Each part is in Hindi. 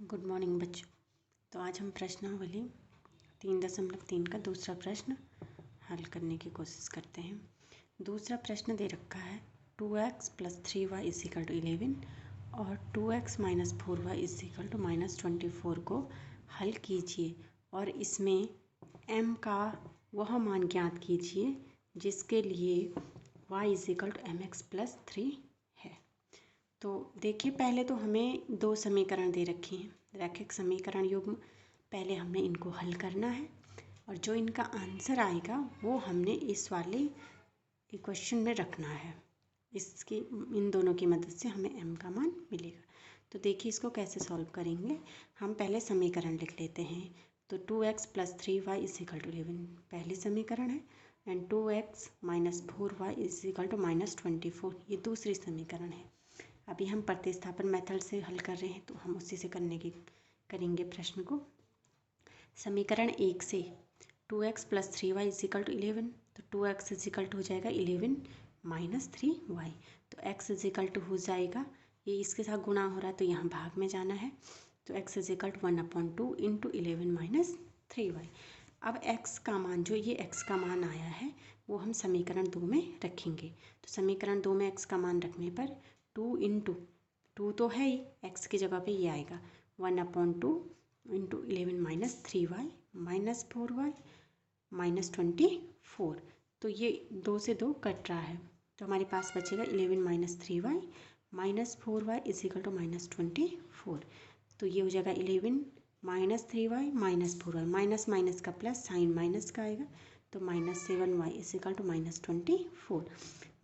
गुड मॉर्निंग बच्चों। तो आज हम प्रश्नावली 3.3 का दूसरा प्रश्न हल करने की कोशिश करते हैं। दूसरा प्रश्न दे रखा है 2x + 3y = 11 और 2x - 4y = -24 को हल कीजिए और इसमें m का वह मान ज्ञात कीजिए जिसके लिए y = mx + 3 है। तो देखिए, पहले तो हमें दो समीकरण दे रखे हैं, रैखिक समीकरण युग्म। पहले हमने इनको हल करना है और जो इनका आंसर आएगा वो हमने इस वाले इक्वेशन में रखना है। इसकी इन दोनों की मदद से हमें m का मान मिलेगा। तो देखिए, इसको कैसे सॉल्व करेंगे। हम पहले समीकरण लिख लेते हैं। तो 2x + 3y = 11 पहली समीकरण है एंड 2x - 4y = -24 ये दूसरी समीकरण है। अभी हम प्रतिस्थापन मेथड से हल कर रहे हैं तो हम उसी से करेंगे प्रश्न को। समीकरण 1 से 2x + 3y = 11 तो 2x = हो जाएगा 11 - 3y। तो x = हो जाएगा, ये इसके साथ गुणा हो रहा है तो यहाँ भाग में जाना है। तो x = 1/2 × 11 - 3y। अब x का मान, जो ये x का मान आया है वो हम समीकरण 2 में रखेंगे। तो समीकरण 2 में x का मान रखने पर 2 × 2 तो है ही, x की जगह पे ये आएगा 1/2 × 11 - 3y - 4y - 24। तो ये 2 से 2 कट रहा है तो हमारे पास बचेगा 11 - 3y - 4y = -24। तो ये हो जाएगा 11 - 3y - 4y, माइनस माइनस का प्लस, साइन माइनस का आएगा तो -7y = -24।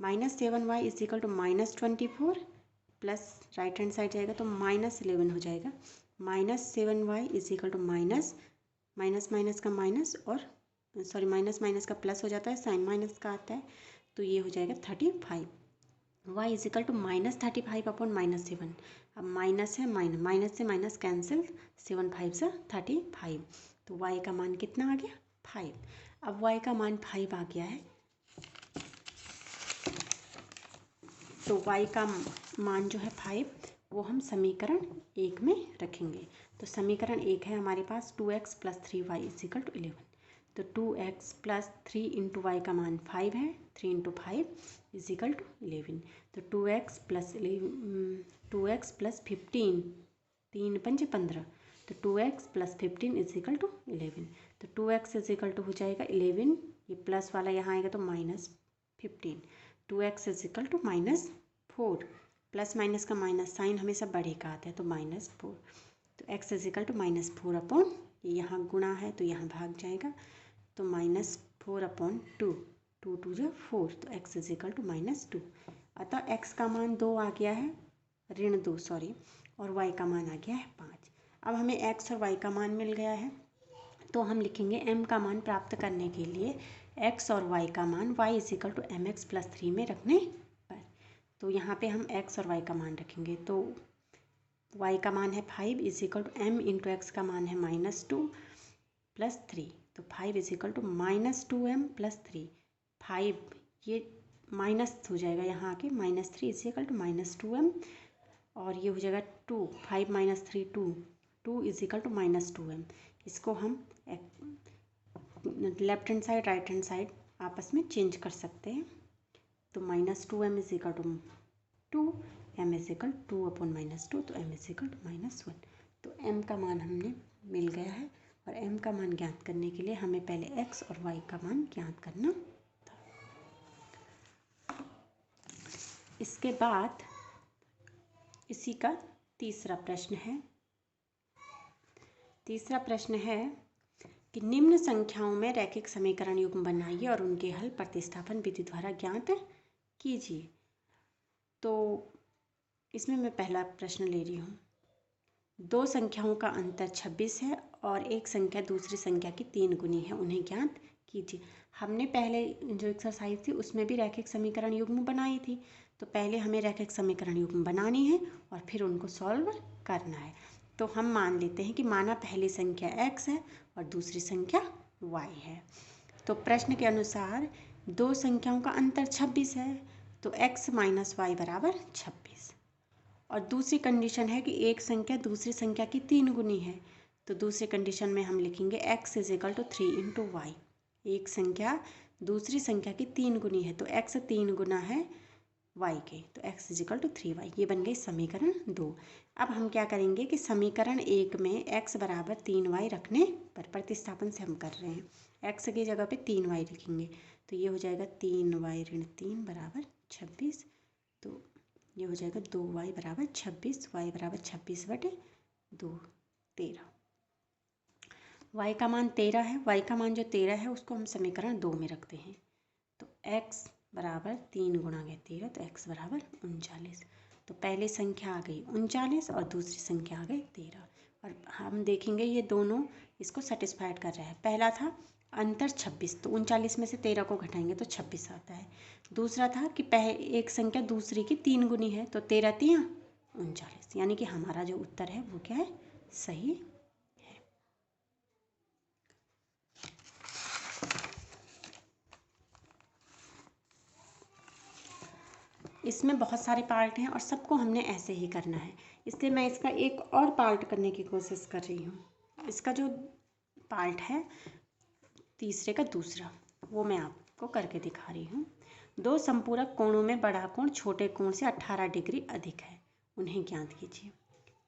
-7y = -24 plus right hand side जाएगा तो -11 हो जाएगा। -7y = माइनस माइनस का माइनस और सॉरी माइनस माइनस का प्लस हो जाता है, साइन माइनस का आता है तो ये हो जाएगा 35। y = -35/-7। अब माइनस है, माइनस से माइनस कैंसिल, 7 5 = 35। तो y का मान कितना आ गया 5। अब y का मान 5 आ गया है तो y का मान जो है 5 वो हम समीकरण 1 में रखेंगे। तो समीकरण 1 है हमारे पास 2x + 3y = 11। तो 2x + 3 × y का मान 5 है, 3 × 5 = 11। तो 2x + 15, 3 × 5 = 15। तो 2x + 15 = 11। तो 2x = हो जाएगा 11, ये प्लस वाला यहाँ आएगा तो -15। 2x = -4, प्लस माइनस का माइनस साइन हमेशा बड़े का आता है तो -4। तो x = -4 ये यहाँ गुणा है तो यहाँ भाग जाएगा तो -4/2, 2 2 = 4 तो x = -2। अतः x का मान 2 आ गया है, -2 सॉरी, और y का मान आ गया है 5। अब हमें x और y का मान मिल गया है तो हम लिखेंगे m का मान प्राप्त करने के लिए x और y का मान y = mx + 3 में रखने पर। तो यहाँ पे हम x और y का मान रखेंगे तो y का मान है 5 = m × x का मान है -2 + 3। तो 5 = -2m + 3। 5 ये माइनस हो जाएगा यहाँ आके, -3 = -2m और ये हो जाएगा 2, 5 - 3 2, 2 = -2m। इसको हम left hand side right hand side आपस में चेंज कर सकते हैं। तो -2m = 2, m = 2/-2 तो m = -1। तो m का मान हमने मिल गया है और m का मान ज्ञात करने के लिए हमें पहले x और y का मान ज्ञात करना था। इसके बाद इसी का तीसरा प्रश्न है। तीसरा प्रश्न है कि निम्न संख्याओं में रैखिक समीकरण युग्म बनाइए और उनके हल प्रतिस्थापन विधि द्वारा ज्ञात कीजिए। तो इसमें मैं पहला प्रश्न ले रही हूँ। दो संख्याओं का अंतर 26 है और एक संख्या दूसरी संख्या की 3 गुनी है, उन्हें ज्ञात कीजिए। हमने पहले जो एक्सरसाइज थी उसमें भी रैखिक समीकरण युग्म बनाई थी। तो पहले हमें रैखिक समीकरण युग्म बनानी है और फिर उनको सॉल्व करना है। तो हम मान लेते हैं कि माना पहली संख्या x है और दूसरी संख्या y है। तो प्रश्न के अनुसार दो संख्याओं का अंतर 26 है तो x - y = 26। और दूसरी कंडीशन है कि एक संख्या दूसरी संख्या की 3 गुनी है। तो दूसरी कंडीशन में हम लिखेंगे x = 3 × y। एक संख्या दूसरी संख्या की 3 गुनी है तो x 3 गुना है y के, तो x = 3y। ये बन गई समीकरण 2। अब हम क्या करेंगे कि समीकरण 1 में x = 3y रखने पर, प्रतिस्थापन से हम कर रहे हैं, x की जगह पे 3y लिखेंगे तो ये हो जाएगा 3y - 3 = 26। तो ये हो जाएगा 2y = 26, y = 26/2, 13। y का मान 13 है। y का मान जो 13 है उसको हम समीकरण 2 में रखते हैं। तो x = 3 × 13 तो x = 39। तो पहली संख्या आ गई 39 और दूसरी संख्या आ गई 13। और हम देखेंगे ये दोनों इसको सेटिस्फाइड कर रहा है। पहला था अंतर 26, तो 39 में से 13 को घटाएंगे तो 26 आता है। दूसरा था कि एक संख्या दूसरी की 3 गुनी है तो 13 × 3 = 39, यानी कि हमारा जो उत्तर है वो क्या है, सही है। इसमें बहुत सारे पार्ट हैं और सबको हमने ऐसे ही करना है, इसलिए मैं इसका एक और पार्ट करने की कोशिश कर रही हूँ। इसका जो पार्ट है तीसरे का दूसरा, वो मैं आपको करके दिखा रही हूँ। दो संपूरक कोणों में बड़ा कोण छोटे कोण से 18 डिग्री अधिक है, उन्हें ज्ञात कीजिए।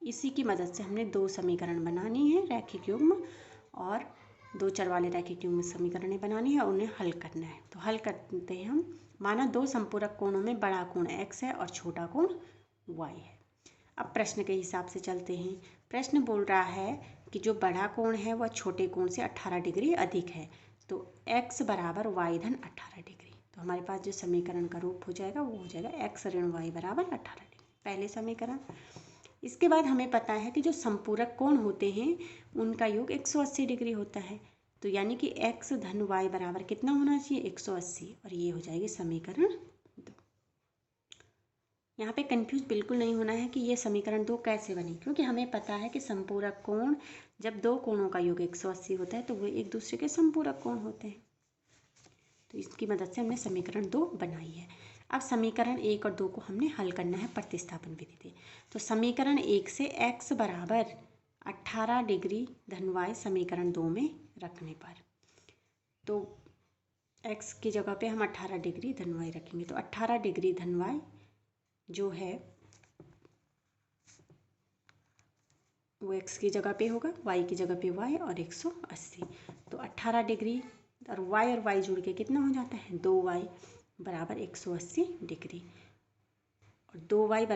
इसी की मदद से हमने दो समीकरण बनानी है रैखिक युग्म, और दो चर वाले रैखिक युग्म समीकरणें बनानी है और उन्हें हल करना है। तो हल करते हैं हम। माना दो संपूरक कोणों में बड़ा कोण x है और छोटा कोण y है। अब प्रश्न के हिसाब से चलते हैं। प्रश्न बोल रहा है कि जो बड़ा कोण है वह छोटे कोण से 18 डिग्री अधिक है, तो x = y - 18 डिग्री। तो हमारे पास जो समीकरण का रूप हो जाएगा वो हो जाएगा x - y = 18 डिग्री, पहले समीकरण। इसके बाद हमें पता है कि जो संपूरक कोण होते हैं उनका योग 180 डिग्री होता है, तो यानी कि x - y बराबर कितना होना चाहिए, 180, और ये हो जाएगी समीकरण 2। यहाँ पे कंफ्यूज बिल्कुल नहीं होना है कि ये समीकरण 2 कैसे बनी, क्योंकि हमें पता है कि संपूरक कोण जब दो कोणों का योग 180 होता है तो वो एक दूसरे के संपूरक कोण होते हैं। तो इसकी मदद से हमने समीकरण 2 बनाई है। अब समीकरण 1 और 2 को हमने हल करना है प्रतिस्थापन विधि से। तो समीकरण 1 से x = 18 डिग्री धन y समीकरण 2 में रखने पर, तो x की जगह पे हम 18 डिग्री धन y रखेंगे, तो 18 डिग्री धन y जो है वो x की जगह पे होगा, y की जगह पे y और 180। तो 18 डिग्री और y जुड़ के कितना हो जाता है, 2y = 180 डिग्री, और 2y =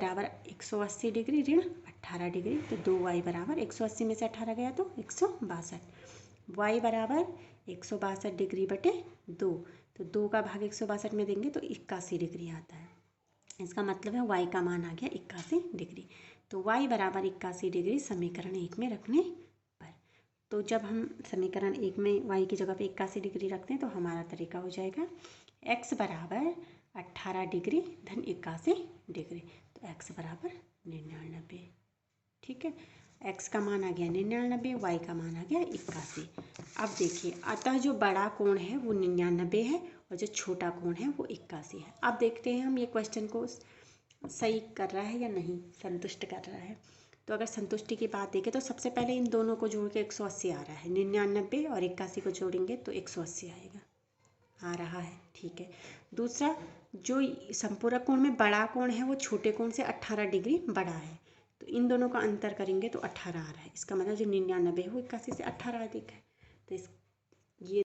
180 डिग्री ऋण 18 डिग्री, तो 2y = 180 में से 18 गया तो 162, y = 162 डिग्री बटे 2, तो 2 का भाग 162 में देंगे तो 81 डिग्री आता है। इसका मतलब है y का मान आ गया 81 डिग्री। तो y = 81 डिग्री समीकरण 1 में रखने पर। तो जब हम समीकरण 1 में y की जगह पे 81 डिग्री रखते हैं तो हमारा तरीका हो जाएगा x = 18 डिग्री धन 81 डिग्री, तो x = 99। ठीक है, x का मान आ गया 99, y का मान आ गया 81। अब देखिए, अतः जो बड़ा कोण है वो 99 है और जो छोटा कोण है वो 81 है। अब देखते हैं हम ये क्वेश्चन को सही कर रहा है या नहीं, संतुष्ट कर रहा है। तो अगर संतुष्टि की बात देखें तो सबसे पहले इन दोनों को जोड़ के 180 आ रहा है, 99 और 81 को जोड़ेंगे तो 180 आएगा, आ रहा है। ठीक है, दूसरा जो संपूरक कोण में बड़ा कोण है वो छोटे कोण से 18 डिग्री बड़ा है, तो इन दोनों का अंतर करेंगे तो 18 आ रहा है। इसका मतलब जो 99 है वो 81 से 18 अधिक है। तो इस ये